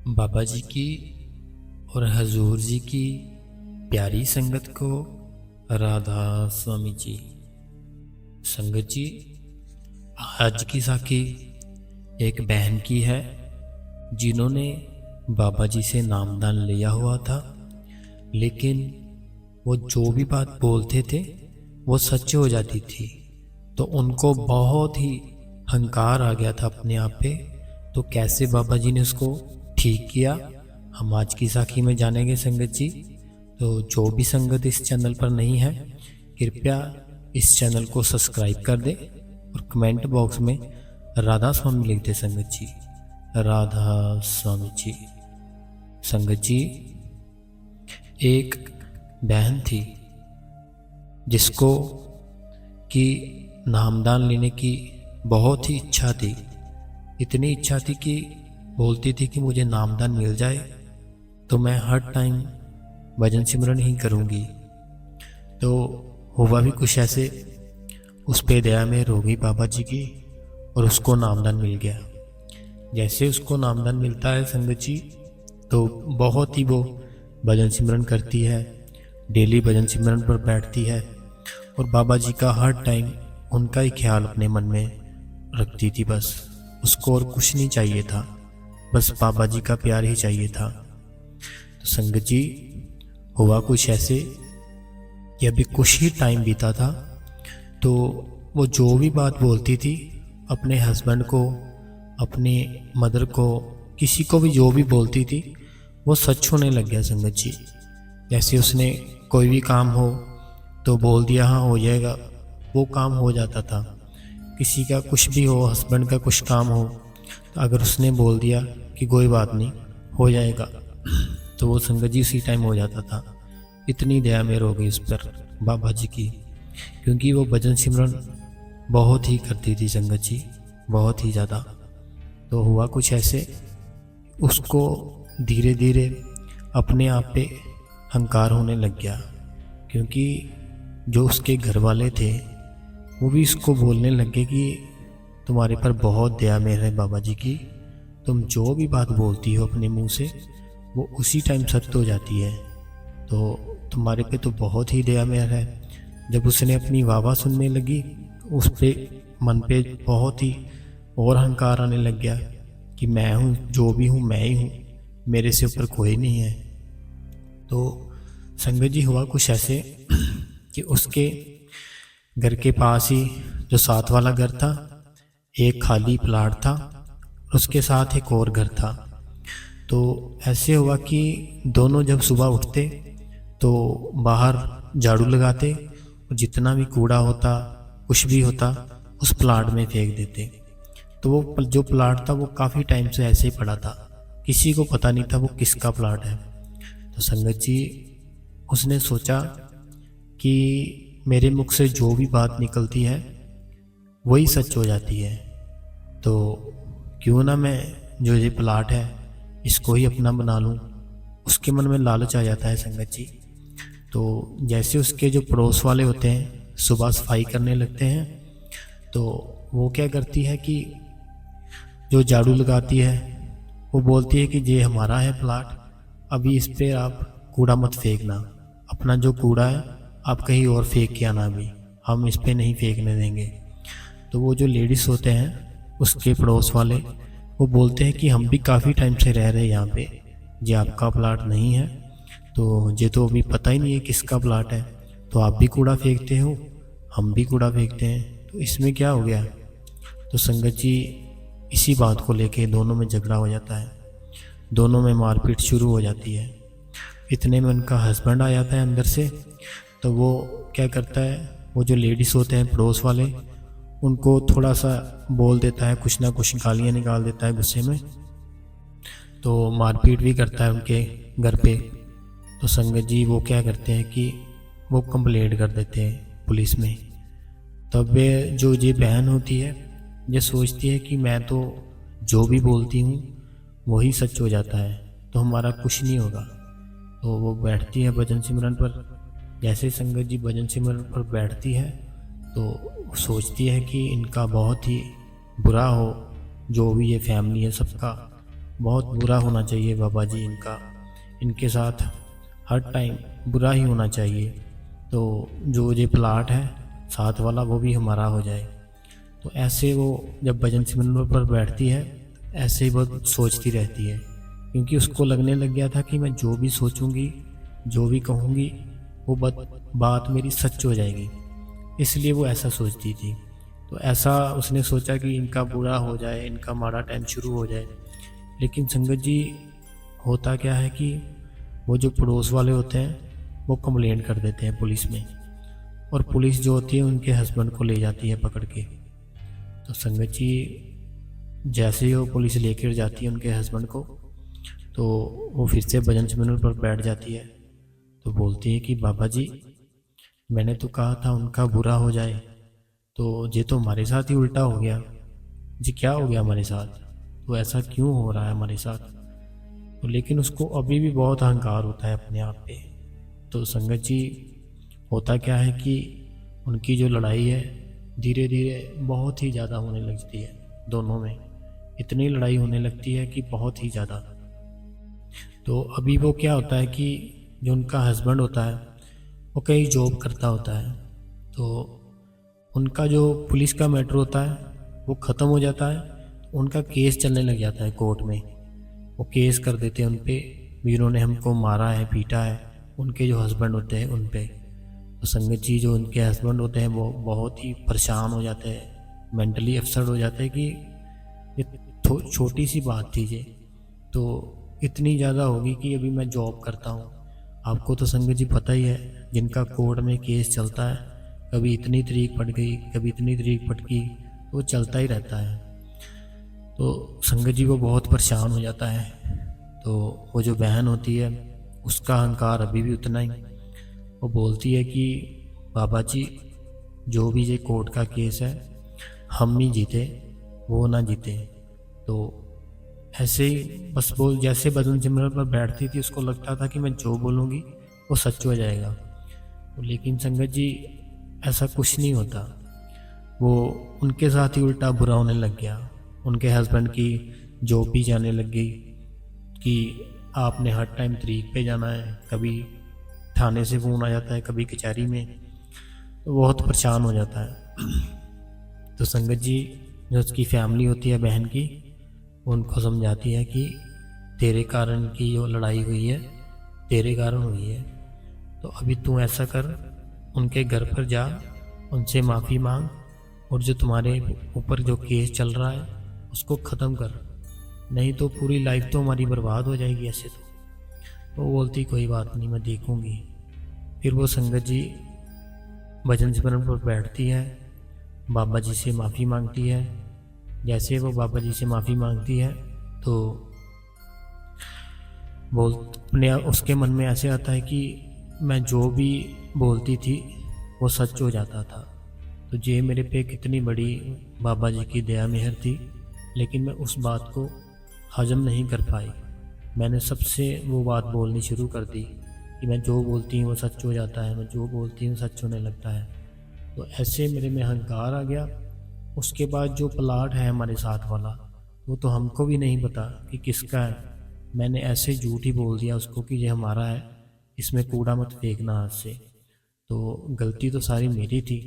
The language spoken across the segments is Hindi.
बाबा जी की और हजूर जी की प्यारी संगत को राधा स्वामी जी। संगत जी, आज की साखी एक बहन की है जिन्होंने बाबा जी से नामदान लिया हुआ था, लेकिन वो जो भी बात बोलते थे वो सच हो जाती थी। तो उनको बहुत ही हंकार आ गया था अपने आप पे। तो कैसे बाबा जी ने उसको ठीक किया, हम आज की साखी में जानेंगे संगत जी। तो जो भी संगत इस चैनल पर नहीं है, कृपया इस चैनल को सब्सक्राइब कर दे और कमेंट बॉक्स में राधा स्वामी लिख दे संगत जी, राधा स्वामी जी। संगत जी, एक बहन थी जिसको कि नामदान लेने की बहुत ही इच्छा थी। इतनी इच्छा थी कि बोलती थी कि मुझे नामदान मिल जाए तो मैं हर टाइम भजन सिमरन ही करूँगी। तो हुआ भी कुछ ऐसे, उस पे दया मेहर हो गई बाबा जी की और उसको नामदान मिल गया। जैसे उसको नामदान मिलता है संगत जी, तो बहुत ही वो भजन सिमरन करती है, डेली भजन सिमरन पर बैठती है और बाबा जी का हर टाइम उनका ही ख्याल अपने मन में रखती थी। बस उसको और कुछ नहीं चाहिए था, बस बाबा जी का प्यार ही चाहिए था। तो संगत जी, हुआ कुछ ऐसे कि अभी कुछ ही टाइम बीता था, तो वो जो भी बात बोलती थी अपने हस्बैंड को, अपनी मदर को, किसी को भी जो भी बोलती थी वो सच होने लग गया संगत जी। जैसे उसने कोई भी काम हो तो बोल दिया हाँ हो जाएगा, वो काम हो जाता था। किसी का कुछ भी हो, हस्बैंड का कुछ काम हो, तो अगर उसने बोल दिया कि कोई बात नहीं हो जाएगा, तो वो संगत जी उसी टाइम हो जाता था। इतनी दया मेहर हो गई उस पर बाबा जी की, क्योंकि वो भजन सिमरन बहुत ही करती थी संगत जी, बहुत ही ज़्यादा। तो हुआ कुछ ऐसे, उसको धीरे धीरे अपने आप पे हंकार होने लग गया, क्योंकि जो उसके घर वाले थे वो भी इसको बोलने लगे कि तुम्हारे पर बहुत दया मेहर है बाबा जी की, तुम जो भी बात बोलती हो अपने मुंह से वो उसी टाइम सत्य हो जाती है, तो तुम्हारे पे तो बहुत ही दया मेहर है। जब उसने अपनी वाह सुनने लगी, उस पे मन पे बहुत ही और अहंकार आने लग गया कि मैं हूँ, जो भी हूँ मैं ही हूँ, मेरे से ऊपर कोई नहीं है। तो संगत जी, हुआ कुछ ऐसे कि उसके घर के पास ही जो साथ वाला घर था, एक खाली प्लाट था, उसके साथ एक और घर था। तो ऐसे हुआ कि दोनों जब सुबह उठते तो बाहर झाड़ू लगाते और जितना भी कूड़ा होता, कुछ भी होता, उस प्लाट में फेंक देते। तो वो जो प्लाट था वो काफ़ी टाइम से ऐसे ही पड़ा था, किसी को पता नहीं था वो किसका प्लाट है। तो संगत जी, उसने सोचा कि मेरे मुख से जो भी बात निकलती है वही सच हो जाती है, तो क्यों ना मैं जो ये प्लाट है इसको ही अपना बना लूँ। उसके मन में लालच आ जाता है संगत जी। तो जैसे उसके जो पड़ोस वाले होते हैं सुबह सफाई करने लगते हैं, तो वो क्या करती है कि जो झाड़ू लगाती है वो बोलती है कि ये हमारा है प्लाट, अभी इस पे आप कूड़ा मत फेंकना, अपना जो कूड़ा है आप कहीं और फेंक के आना, अभी हम इस पे नहीं फेंकने देंगे। तो वो जो लेडीज़ होते हैं उसके पड़ोस वाले, वो बोलते हैं कि हम भी काफ़ी टाइम से रह रहे हैं यहाँ पे, ये आपका प्लाट नहीं है, तो ये तो अभी पता ही नहीं है किसका प्लाट है, तो आप भी कूड़ा फेंकते हो, हम भी कूड़ा फेंकते हैं, तो इसमें क्या हो गया। तो संगत जी, इसी बात को लेके दोनों में झगड़ा हो जाता है, दोनों में मारपीट शुरू हो जाती है। इतने में उनका हस्बैंड आ जाता है अंदर से। तो वो क्या करता है, वो जो लेडीज़ होते हैं पड़ोस वाले, उनको थोड़ा सा बोल देता है, कुछ ना कुछ गालियाँ निकाल देता है गुस्से में, तो मारपीट भी करता है उनके घर पे। तो संगत जी, वो क्या करते हैं कि वो कंप्लेंट कर देते हैं पुलिस में। तब वे जो ये बहन होती है ये सोचती है कि मैं तो जो भी बोलती हूँ वही सच हो जाता है, तो हमारा कुछ नहीं होगा। तो वो बैठती है भजन सिमरन पर। जैसे संगत जी भजन सिमरन पर बैठती है तो सोचती है कि इनका बहुत ही बुरा हो, जो भी ये फैमिली है सबका, बहुत बुरा होना चाहिए बाबा जी इनका, इनके साथ हर टाइम बुरा ही होना चाहिए। तो जो ये प्लाट है साथ वाला वो भी हमारा हो जाए। तो ऐसे वो जब भजन सिमरन पर बैठती है ऐसे ही वो सोचती रहती है, क्योंकि उसको लगने लग गया था कि मैं जो भी सोचूंगी जो भी कहूँगी वो बात मेरी सच हो जाएगी, इसलिए वो ऐसा सोचती थी। तो ऐसा उसने सोचा कि इनका बुरा हो जाए, इनका माड़ा टाइम शुरू हो जाए। लेकिन संगत जी होता क्या है कि वो जो पड़ोस वाले होते हैं वो कंप्लेंट कर देते हैं पुलिस में, और पुलिस जो होती है उनके हस्बैंड को ले जाती है पकड़ के। तो संगत जी जैसे ही वो पुलिस लेकर जाती है उनके हस्बैंड को, तो वो फिर से भजन सिमरन पर बैठ जाती है। तो बोलती है कि बाबा जी मैंने तो कहा था उनका बुरा हो जाए, तो ये तो हमारे साथ ही उल्टा हो गया जी, क्या हो गया हमारे साथ, तो ऐसा क्यों हो रहा है हमारे साथ। तो लेकिन उसको अभी भी बहुत अहंकार होता है अपने आप पे। तो संगत जी होता क्या है कि उनकी जो लड़ाई है धीरे धीरे बहुत ही ज़्यादा होने लगती है दोनों में, इतनी लड़ाई होने लगती है कि बहुत ही ज़्यादा। तो अभी वो क्या होता है कि जो उनका हस्बैंड होता है वो कहीं जॉब करता होता है, तो उनका जो पुलिस का मैटर होता है वो ख़त्म हो जाता है, तो उनका केस चलने लग जाता है कोर्ट में। वो केस कर देते हैं उन पे भी, उन्होंने हमको मारा है पीटा है, उनके जो हस्बैंड होते हैं उन पे। तो संगत जी जो उनके हस्बैंड होते हैं वो बहुत ही परेशान हो जाते हैं, मेंटली अपसेट हो जाते हैं कि ये छोटी सी बात थी ये तो इतनी ज़्यादा होगी कि अभी मैं जॉब करता हूँ। आपको तो संगत जी पता ही है जिनका कोर्ट में केस चलता है, कभी इतनी तारीख पड़ गई कभी इतनी तारीख पड़ गई, वो चलता ही रहता है। तो संगत जी वो बहुत परेशान हो जाता है। तो वो जो बहन होती है उसका अहंकार अभी भी उतना ही, वो बोलती है कि बाबा जी जो भी ये कोर्ट का केस है हम ही जीते वो ना जीते। तो ऐसे ही बस वो जैसे भजन सिमरन पर बैठती थी उसको लगता था कि मैं जो बोलूँगी वो सच हो जाएगा। तो लेकिन संगत जी ऐसा कुछ नहीं होता, वो उनके साथ ही उल्टा बुरा होने लग गया। उनके हस्बैंड की जॉब भी जाने लग गई कि आपने हर टाइम तरीक पे जाना है, कभी थाने से फ़ोन आ जाता है कभी कचहरी में, तो बहुत परेशान हो जाता है। तो संगत जी जो उसकी फैमिली होती है बहन की, उनको समझाती है कि तेरे कारण की जो लड़ाई हुई है तेरे कारण हुई है, तो अभी तू ऐसा कर उनके घर पर जा, उनसे माफ़ी मांग, और जो तुम्हारे ऊपर जो केस चल रहा है उसको ख़त्म कर, नहीं तो पूरी लाइफ तो हमारी बर्बाद हो जाएगी ऐसे। तो वो बोलती कोई बात नहीं मैं देखूंगी। फिर वो संगत जी भजन सिमरन पर बैठती है, बाबा जी से माफ़ी मांगती है। जैसे वो बाबा जी से माफ़ी मांगती है तो बोल अपने उसके मन में ऐसे आता है कि मैं जो भी बोलती थी वो सच हो जाता था। तो ये मेरे पे कितनी बड़ी बाबा जी की दया मेहर थी, लेकिन मैं उस बात को हजम नहीं कर पाई। मैंने सबसे वो बात बोलनी शुरू कर दी कि मैं जो बोलती हूँ वो सच हो जाता है, मैं जो बोलती हूँ सच होने लगता है। तो ऐसे मेरे में अहंकार आ गया। उसके बाद जो प्लाट है हमारे साथ वाला वो तो हमको भी नहीं पता कि किसका है, मैंने ऐसे झूठ ही बोल दिया उसको कि ये हमारा है, इसमें कूड़ा मत फेंकना हाथ से। तो गलती तो सारी मेरी थी,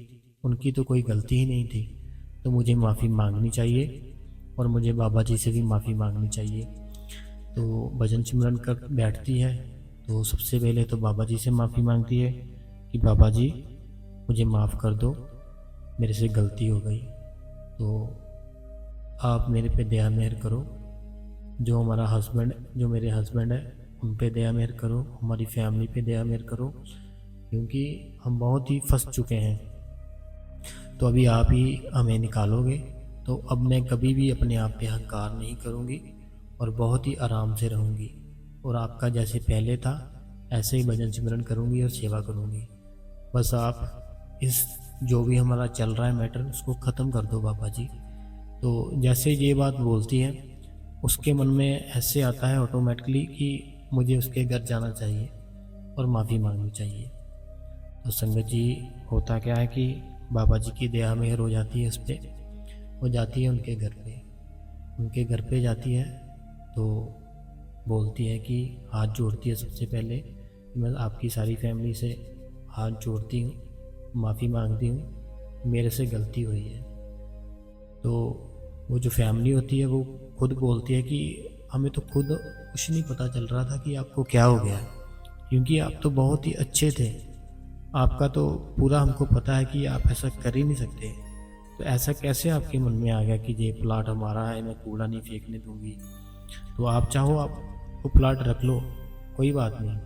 उनकी तो कोई गलती ही नहीं थी। तो मुझे माफ़ी मांगनी चाहिए और मुझे बाबा जी से भी माफ़ी मांगनी चाहिए। तो भजन सिमरन कर बैठती है तो सबसे पहले तो बाबा जी से माफ़ी मांगती है कि बाबा जी मुझे माफ़ कर दो, मेरे से गलती हो गई, तो आप मेरे पे दया मेहर करो। जो हमारा हस्बैंड जो मेरे हस्बैंड है उन पे दया मेहर करो, हमारी फैमिली पे दया मेहर करो, क्योंकि हम बहुत ही फंस चुके हैं। तो अभी आप ही हमें निकालोगे, तो अब मैं कभी भी अपने आप पे अहंकार नहीं करूँगी और बहुत ही आराम से रहूँगी, और आपका जैसे पहले था ऐसे ही भजन सिमरन करूँगी और सेवा करूँगी। बस आप इस जो भी हमारा चल रहा है मैटर उसको ख़त्म कर दो बाबा जी। तो जैसे ये बात बोलती है उसके मन में ऐसे आता है ऑटोमेटिकली कि मुझे उसके घर जाना चाहिए और माफ़ी मांगनी चाहिए। तो संगत जी होता क्या है कि बाबा जी की दया मेहर हो जाती है उस पर, वो जाती है उनके घर पे जाती है तो बोलती है कि हाथ जोड़ती है सबसे पहले कि मैं आपकी सारी फैमिली से हाथ जोड़ती हूँ, माफ़ी मांगती हूँ, मेरे से गलती हुई है। तो वो जो फैमिली होती है वो खुद बोलती है कि हमें तो खुद कुछ नहीं पता चल रहा था कि आपको क्या हो गया, क्योंकि आप तो बहुत ही अच्छे थे। आपका तो पूरा हमको पता है कि आप ऐसा कर ही नहीं सकते। तो ऐसा कैसे आपके मन में आ गया कि ये प्लाट हमारा है, मैं कूड़ा नहीं फेंकने दूंगी। तो आप चाहो आप वो प्लाट रख लो, कोई बात नहीं,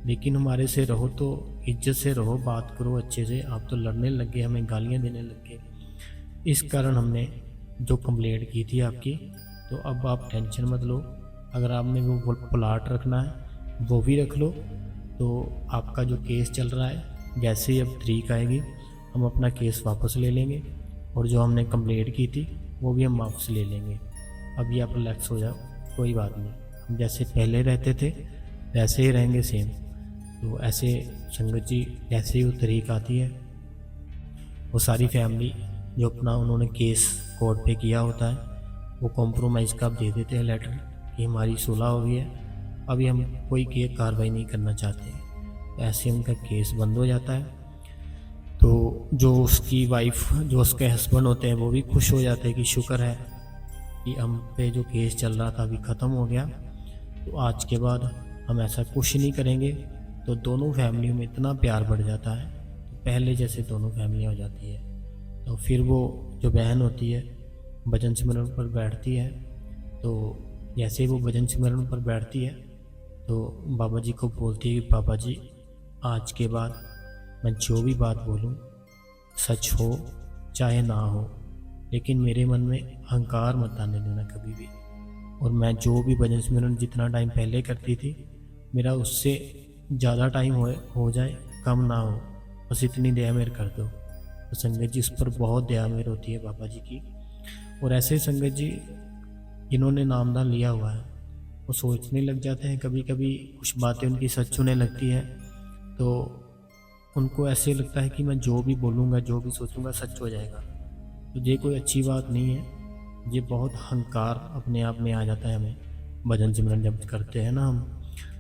लेकिन हमारे से रहो तो इज्जत से रहो, बात करो अच्छे से। आप तो लड़ने लग गए, हमें गालियाँ देने लग गए। इस कारण हमने जो कंप्लेंट की थी आपकी। तो अब आप टेंशन मत लो, अगर आपने वो प्लाट रखना है वो भी रख लो। तो आपका जो केस चल रहा है, जैसे ही अब तारीख आएगी हम अपना केस वापस ले लेंगे, और जो हमने कंप्लेंट की थी वो भी हम वापस ले लेंगे। अभी आप रिलैक्स हो जाओ, कोई बात नहीं, हम जैसे पहले रहते थे वैसे ही रहेंगे सेम। तो ऐसे संगत जी, जैसे ही वो तारीख आती है, वो सारी फैमिली जो अपना उन्होंने केस कोर्ट पे किया होता है वो कॉम्प्रोमाइज़ का दे देते हैं लेटर कि हमारी सुलह हो गई है, अभी हम कोई कार्रवाई नहीं करना चाहते। तो ऐसे उनका केस बंद हो जाता है। तो जो उसकी वाइफ, जो उसके हस्बैंड होते हैं, वो भी खुश हो जाते हैं कि शुक्र है कि हम पे जो केस चल रहा था अभी ख़त्म हो गया, तो आज के बाद हम ऐसा कुछ नहीं करेंगे। तो दोनों फैमिलियों में इतना प्यार बढ़ जाता है, तो पहले जैसे दोनों फैमिलियाँ हो जाती है। तो फिर वो जो बहन होती है भजन सिमरन पर बैठती है। तो जैसे ही वो भजन सिमरन पर बैठती है तो बाबा जी को बोलती है कि बाबा जी, आज के बाद मैं जो भी बात बोलूँ सच हो चाहे ना हो, लेकिन मेरे मन में अहंकार मत आने देना कभी भी। और मैं जो भी भजन सिमरन जितना टाइम पहले करती थी, मेरा उससे ज़्यादा टाइम हो जाए, कम ना हो, बस इतनी दया मेरे कर दो। तो संगत जी, उस पर बहुत दया मेर होती है बाबा जी की। और ऐसे संगत जी जिन्होंने नामदान लिया हुआ है वो सोचने लग जाते हैं, कभी कभी कुछ बातें उनकी सच होने लगती है, तो उनको ऐसे लगता है कि मैं जो भी बोलूँगा, जो भी सोचूंगा सच हो जाएगा। तो ये कोई अच्छी बात नहीं है, ये बहुत अहंकार अपने आप में आ जाता है हमें भजन सिमरन जब करते हैं ना हम।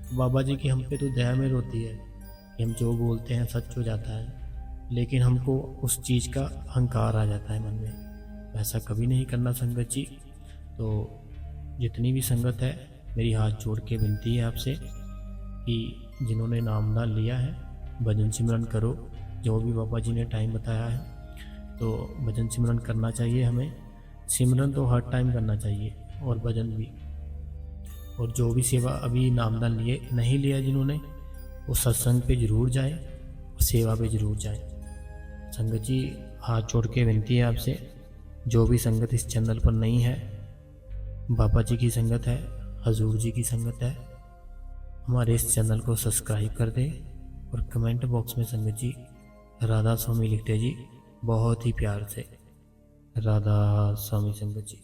तो बाबा जी की हम पे तो दया मेर होती है कि हम जो बोलते हैं सच हो जाता है, लेकिन हमको उस चीज़ का अहंकार आ जाता है मन में। ऐसा कभी नहीं करना संगत जी। तो जितनी भी संगत है, मेरी हाथ जोड़ के विनती है आपसे कि जिन्होंने नामदान लिया है भजन सिमरन करो, जो भी बाबा जी ने टाइम बताया है। तो भजन सिमरन करना चाहिए हमें, सिमरन तो हर टाइम करना चाहिए, और भजन भी। और जो भी सेवा अभी नामदान लिए नहीं लिया जिन्होंने, वो सत्संग पे ज़रूर जाए, सेवा पे ज़रूर जाए। संगत जी, हाथ जोड़ के विनती है आपसे, जो भी संगत इस चैनल पर नहीं है, बाबा जी की संगत है, हजूर जी की संगत है, हमारे इस चैनल को सब्सक्राइब कर दें। और कमेंट बॉक्स में संगत जी राधा स्वामी लिखते जी, बहुत ही प्यार से, राधा स्वामी संगत जी।